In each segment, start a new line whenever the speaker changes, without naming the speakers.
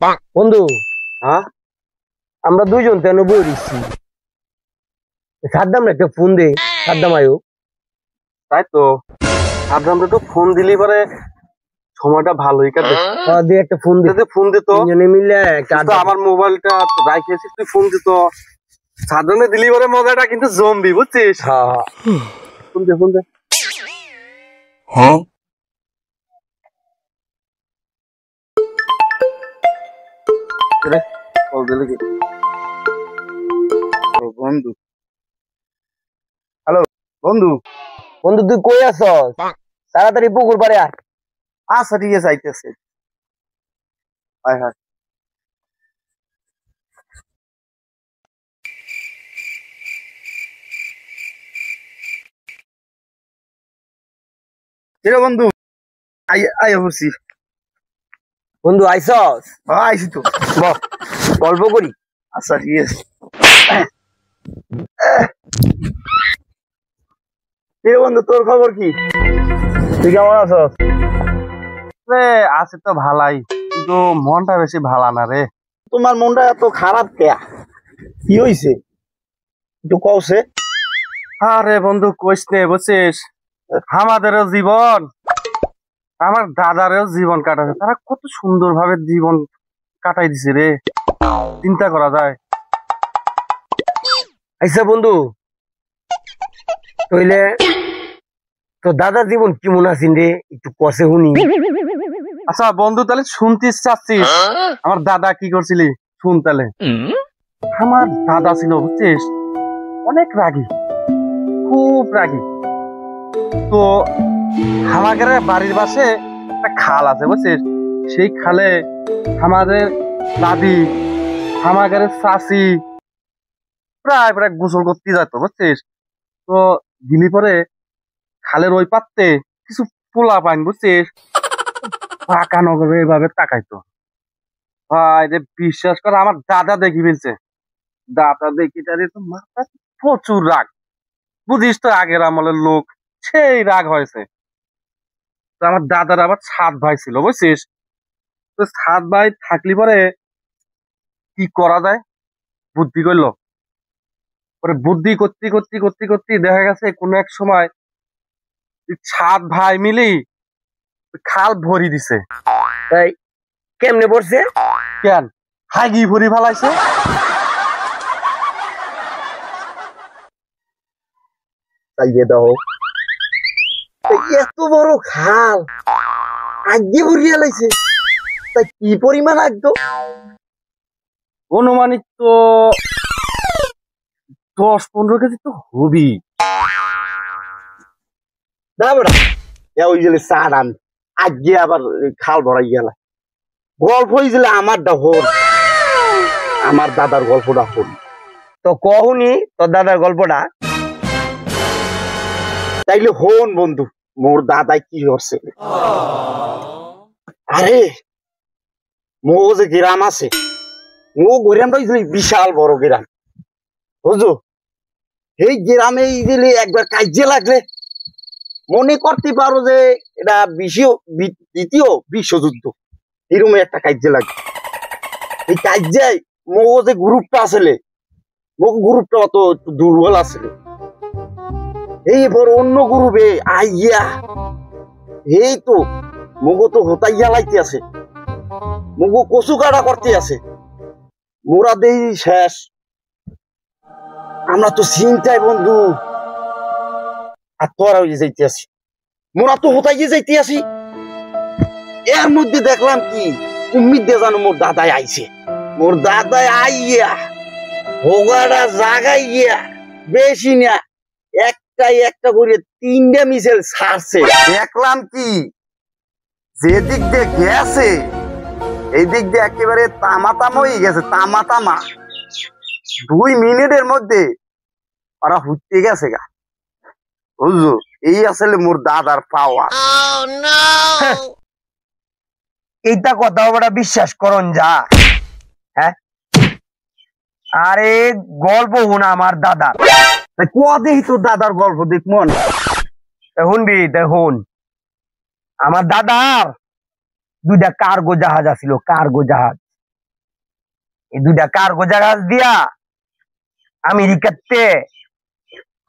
বন্ধু,
হ্যাঁ
আমরা দুইজন তেন বই দিচ্ছি। সাদ্দাম একটা ফোন দে, সাদ্দাম আয়ো।
তাই তো সাবধান তো ফোন দিলি পরে সময়টা ভালোই কাটে।
দে একটা ফোন দে,
যদি ফোন দিত
তিনজনে মিলে একটা
তো আমার মোবাইলটা রাখিয়েছিস, তুই ফোন দিত সাবধানে দিলি পরে মজাটা কিন্তু জমবি, বুঝছিস?
হ্যাঁ
ফোন দে ফোন দে।
Huh?
রে কল দিলি কি? ও বন্ধু, হ্যালো বন্ধু।
বন্ধু তুই কই আছস? তাড়াতাড়ি পুকুর পাড়ে আয়।
আচ্ছা ঠিক আছে, আইতেছে। হায় হায় কিরে বন্ধু, আই বলছি।
বন্ধু আইসস?
আইসি তো।
বল, গল্প করি।
আচ্ছা ঠিক আছে। কিরে বন্ধু, তোর খবর কি?
তুই কেমন আছস?
রে আছে তো ভালাই, কিন্তু মনটা বেশি ভালা না রে। তোমার মনটা এত খারাপ কে?
কি হইছে একটু কওছে?
আরে বন্ধু কইস নে, বুঝছিস? আমাদেরও জীবন, আমার দাদারও জীবন কাটাছে, তারা কত সুন্দর ভাবে জীবন কাটাই দিছে রে, চিন্তা করা যায়।
আচ্ছা বন্ধু, তইলে তোর দাদার জীবন কেমন আছেন রে, একটু কষে শুনি।
আচ্ছা বন্ধু, তাহলে শুনতিস চাচ্ছিস আমার দাদা কি করছিলি? শুন তাহলে। আমার দাদা ছিল, বুঝছিস, অনেক রাগী, খুব রাগী। তো আমাদের বাড়ির পাশে একটা খাল আছে, বুঝছিস, সেই খালে আমাদের দাদি, আমাদের চাচি প্রায় প্রায় গোসল করতে যেত, বুঝছিস। তো গিলি পরে খালের ওই পাত্রে কিছু পোলা পাইন, বুঝছিস, পাকা নগরে এভাবে তাকাইতো। ভাই রে বিশ্বাস কর, আমার দাদা দেখি ফেলছে, দাদা দেখি তারে তো মাথা প্রচুর রাগ, বুঝিস তো আগের আমলের লোক, সেই রাগ হয়েছে। তো আমার দাদার আবার 7 ভাই ছিল, বুঝছিস। তো 7 ভাই থাকলি পরে কি করা যায়, বুদ্ধি করলো। পরে বুদ্ধি করতে করতে করতে করতে দেখা গেছে কোনো এক সময় 7 ভাই মিলি খাল ভরি দিছে।
তাই কেমনে পড়ছে?
কেন? হাগি ভরি ফেলাইছে।
চাইয়ে দাও। এত বড় খাল আগে ভরিয়া লাইছে, তাই কি পরিমাণ একদম?
অনুমানিক তো 10-15 কেজি তো হবি।
না বেটা, ওই গেলে চার আন আগে আবার খাল ভরাই গেল। গল্প হয়েছিল আমারটা হল, আমার দাদার গল্পটা হল। তো কহুনি তোর দাদার গল্পটা? তাইলে হন বন্ধু, মোর দাদাই কি করছে। আরে মো যে গ্রাম আছে, ও গ্রামটা বিশাল বড় গ্রাম, বুঝো। এই গ্রামে দিলে একবার কাজে লাগলে মনে করতে পারো যে এটা দ্বিতীয় বিশ্বযুদ্ধ, এরকম একটা কাজে লাগে। এই কাজে মো যে গ্রুপটা আসলে, গ্রুপটা অত দুর্বল আসলে, এইবার অন্য গ্রুপে আইয়া এই তো মগো তো হতাইয়া লাইতে আছে, মগো কচু কাটা করতে আছে। মোরা দেই শেষ, আমরা তো চিন্তায় বন্ধু। আর তোরা ওই যাইতে আসি, মোরা তো হতাইয়ে যাইতে আসি। এর মধ্যে দেখলাম কি উম্মিদ দিয়ে জানো মোর দাদাই আইছে। মোর দাদাই আইয়া হোগাটা জাগাইয়া বেশি না একটা করে 3টা মিছিল ছাড়ছে। দেখলাম কি যেদিক দিয়ে গেছে এই দিক দিয়ে একেবারে তামাতাম হয়ে গেছে, তামাতামা। 2 মিনিটের মধ্যে ওরা হুটতে গেছে গা, বুঝলো। এই আসলে মোর দাদার পাওয়া। এইটা কথা ওটা বিশ্বাস করন যা। হ্যাঁ, আরে গল্প শুন আমার দাদার। কদেই তোর দাদার গল্প দেখ মন শুনবি। দেখুন, আমার দাদার 2টা কার্গো জাহাজ আছিল, কার্গো জাহাজ।
এই দুইটা কার্গো জাহাজ দিয়া আমেরিকাতে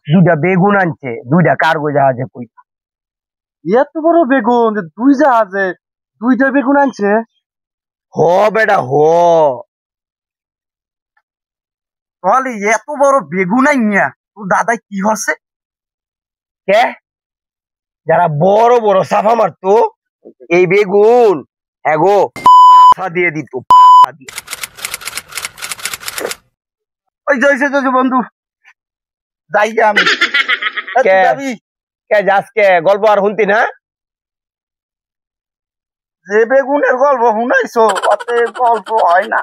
দুইটা বেগুন আনছে, দুইটা কার্গো জাহাজে কইতা।
এত বড় বেগুন যে দুই জাহাজে দুইটা বেগুন আনছে।
হ বেটা হ।
তাহলে এত বড় বেগুন আইনিয়া তোর দাদা কি হচ্ছে?
কে যারা বড় বড় সাফা মারতো এই বেগুন এগো দিয়ে দিত।
ওই যে বন্ধু যাই গে আমি। তুই
কে?
যাবি?
কে যাস কে? গল্প আর শুনতি না?
যে বেগুনের গল্প শুনাইছো অতে গল্প হয় না।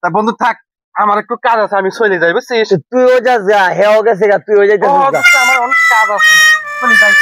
তা বন্ধু থাক, আমার একটু কাজ আছে, আমি চলে যাই বুঝছিস।
তুইও যা, যা হেও গেছে গা, তুইও যাইতেছিস।
আমার অনেক কাজ আছে, চলে যাই।